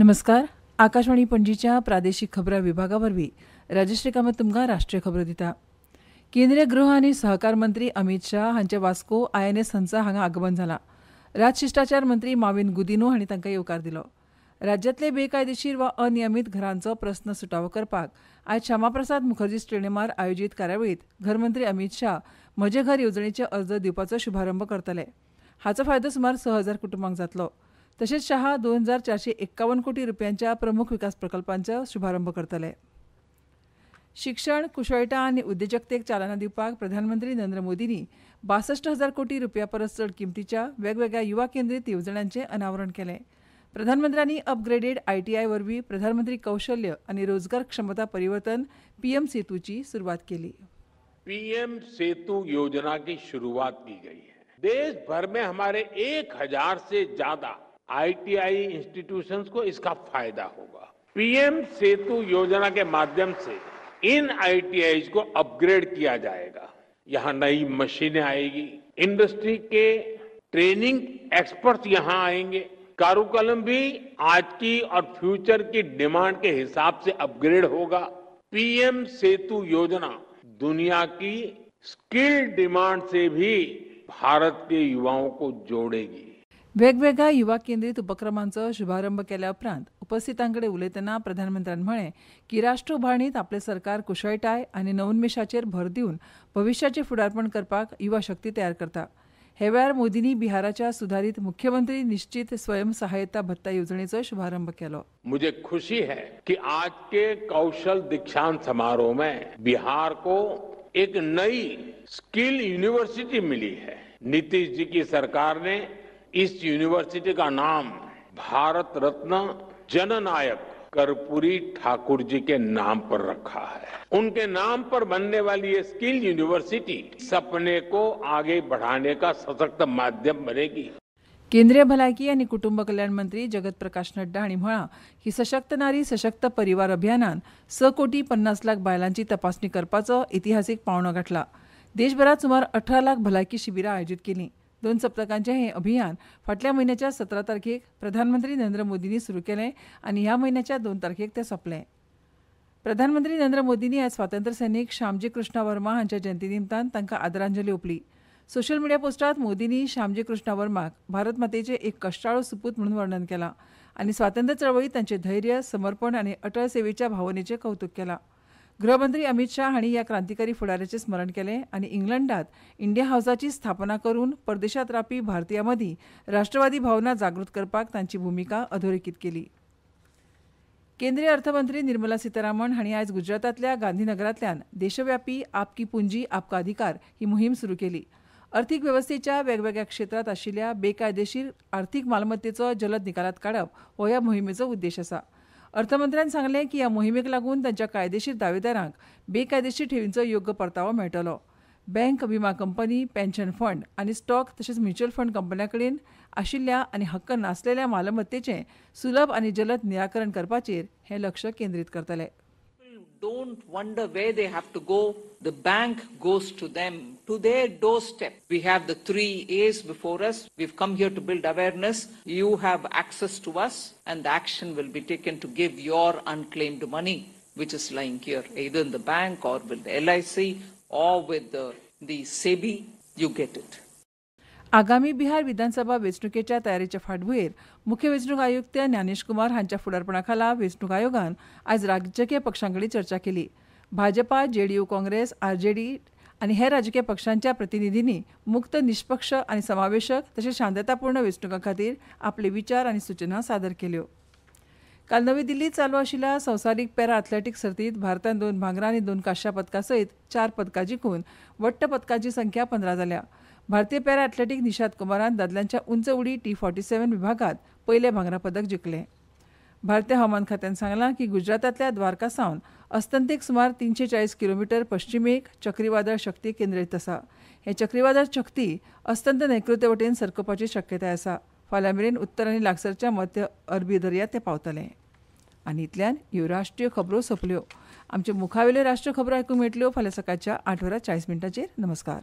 नमस्कार. आकाशवाणी पणजीच्या प्रादेशीक खबरां विभागावरवीं राजश्री कामत तुमकां राष्ट्रीय खबरो दिता. केंद्रीय गृह आनी सहकार मंत्री अमित शाह हांचे वास्को INS हंसा हांगा आगमन जालां. राजशिश्टाचार मंत्री माविन गुदिन्हो हांणी तांकां येवकार दिलो. राज्यांतले बेकायदेशीर वा अनियमीत घरांचो प्रस्न सुटावो करपाक आयज श्यामाप्रसाद मुखर्जी स्टेडियमार आयोजीत कार्यावळींत घरमंत्री अमित शाह म्हजे घर येवजणेचे अर्ज दिवपाचो शुभारंभ करतले. हाचो फायदो सुमार 6,000 कुटुंबांक जातलो. तशेंच शाह 2,451 कोटी रुपयांच्या प्रमुख विकास प्रकल्पांचो शुभारंभ करतले. शिक्षण, कुशळटाय आनी उद्देजकतेक चालना दिवपाक प्रधानमंत्री नरेंद्र मोदींनी 62,000 कोटी रुपया परस चड किंमतीच्या वेगवेगळ्या युवा केंद्रीत येवजण्यांचें अनावरण केलें. प्रधानमंत्र्यांनी अपग्रेडेड ITI वरवीं प्रधानमंत्री कौशल्य आनी रोजगार क्षमता परिवर्तन PM सेतूची सुरवात केली. PM सेतु योजना की शुरुआत की गई है. देश भर में हमारे 1,000 से ज्यादा ITI इंस्टीट्यूशंस को इसका फायदा होगा. PM सेतु योजना के माध्यम से इन ITIs को अपग्रेड किया जाएगा. यहाँ नई मशीनें आएगी, इंडस्ट्री के ट्रेनिंग एक्सपर्ट्स यहाँ आएंगे. कारुकलम भी आज की और फ्यूचर की डिमांड के हिसाब से अपग्रेड होगा. PM सेतु योजना दुनिया की स्किल डिमांड से भी भारत के युवाओं को जोड़ेगी. वेगवेगळ्या युवा केंद्रीत उपक्रमांचो शुभारंभ केल्या उपरांत उपस्थितांकडे उलयतना प्रधानमंत्र्यान म्हळें की राष्ट्र उभारणीत आपले सरकार कुशळटाय आनी नवोन्मेशाचेर भर दिवन भविश्याचें फुडारपण करपाक युवा शक्ती तयार करता. हे वेळार मोदींनी बिहाराच्या सुधारित मुख्यमंत्री निश्चित स्वयं सहायता भत्ता येवजणेचो शुभारंभ केलो. मुझे खुशी है कि आज के कौशल दीक्षांत समारोह में बिहार को एक नई स्किल यूनिवर्सिटी मिली है. नीतीश जी की सरकार ने इस यूनिवर्सिटी का नाम भारत रत्न जननायक कर्पूरी ठाकुर जी के नाम पर रखा है. उनके नाम पर बनने वाली ये स्किल यूनिवर्सिटी सपने को आगे बढ़ाने का सशक्त माध्यम बनेगी. केंद्रीय भलायकी आनी कुटुंब कल्याण मंत्री जगत प्रकाश नड्डा हांणी म्हळां की सशक्त नारी सशक्त परिवार अभियानान 6,50,00,000 बायलांची तपासणी करपाचो इतिहासीक पावंडो गाठला. देशभरात सुमार 18 लाख भलायकी शिबिरां आयोजीत केलीं. 2 सप्तकांचें हें अभियान फाटल्या म्हयन्याच्या 17 तारखेक प्रधानमंत्री नरेंद्र मोदींनी सुरू केलें आनी ह्या म्हयन्याच्या 2 तारखेक तें सोंपलें. प्रधानमंत्री नरेंद्र मोदींनी आयज स्वातंत्र्य सैनीक श्यामजी कृष्ण वर्मा हांच्या जयंती निमतान तांकां आदरांजली ओंपली. सोशल मिडिया पोस्टांत मोदींनी श्यामजी कृष्ण वर्माक भारत मातेचें एक कश्टाळू सुपूत म्हणून वर्णन केलां आनी स्वातंत्र्य चळवळींत तांचें धैर्य, समर्पण आनी अटळ सेवेच्या भावनेचें कौतुक केलां. गृहमंत्री अमित शाह हांणी ह्या क्रांतिकारी फुडाऱ्याचें स्मरण केलें आनी इंग्लंडांत इंडिया हावसाची स्थापना करून परदेशांत रावपी भारतीयां मदीं राष्ट्रवादी भावना जागृत करपाक तांची भुमिका अधोरेखीत केली. केंद्रीय अर्थमंत्री निर्मला सीतारामन हांणी आयज गुजरातांतल्या गांधीनगरांतल्यान देशव्यापी आपकी पुंजी आपका अधिकार ही मोहीम सुरू केली. अर्थीक वेवस्थेच्या वेगवेगळ्या क्षेत्रांत आशिल्ल्या बेकायदेशीर अर्थीक मालमत्तेचो जलद निकालात काडप हो ह्या मोहिमेचो उद्देश आसा. अर्थमंत्र्यान सांगलें की ह्या मोहिमेक लागून तांच्या कायदेशीर दावेदारांक बेकायदेशीर ठेवींचो योग्य परतावो मेळटलो. बँक, विमा कंपनी, पेन्शन फंड आनी स्टॉक तशेंच म्युच्युअल फंड कंपन्यां कडेन आशिल्ल्या आनी हक्क नासलेल्या मालमत्तेचें सुलभ आनी जलद निराकरण करपाचेर हें लक्ष केंद्रीत करतले. Don't wonder where they have to go. The bank goes to them, to their doorstep. We have the 3 A's before us. We've come here to build awareness. You have access to us, and the action will be taken to give your unclaimed money, which is lying here, either in the bank or with the LIC or with the SEBI. You get it. आगामी बिहार विधानसभा वेंचणुकेच्या तयारेच्या फाटभुंयेर मुख्य वेंचणूक आयुक्त ज्ञानेश कुमार हांच्या फुडारपणा खाला वेंचणूक आयोगान आयज राजकीय पक्षांकडेन चर्चा केली. भाजपा, JDU, काँग्रेस, RJD आनी हेर राजकीय पक्षांच्या प्रतिनिधींनी मुक्त, निश्पक्ष आनी समावेशक तशेंच शांततापूर्ण वेंचणुका खातीर आपले विचार आनी सूचना सादर केल्यो. काल नवी दिल्लीत चालू आशिल्ल्या संवसारीक पॅरा ॲथलेटीक सर्तींत भारतान 2 भांगरां आनी 2 कांस्य पदकां सयत 4 पदकां जिखून वट्ट पदकांची संख्या 15 जाल्या. भारतीय पॅरा ॲथलेटीक निशांत कुमारान दादल्यांच्या उंच उडी T47 विभागात पयलें भांगरा पदक जिखलें. भारतीय हवामान खात्यान सांगलां की गुजरातांतल्या द्वारका सावन अस्तंतेक सुमार 340 किलोमीटर पश्चिमेक चक्रीवादळ शक्ती केंद्रीत आसा. हें चक्रीवादळ शक्ती अस्तंत नैऋत्य वटेन सरकपाची शक्यताय आसा. फाल्यां मेरेन उत्तर आनी लागसारच्या मध्य अरबी दर्यांत तें पावतलें. आनी इतल्यान ह्यो राष्ट्रीय खबरो सोंपल्यो. आमच्यो मुखावेल्यो राष्ट्रीय खबरो आयकूंक मेळटल्यो फाल्यां सकाळच्या 8:40 नमस्कार.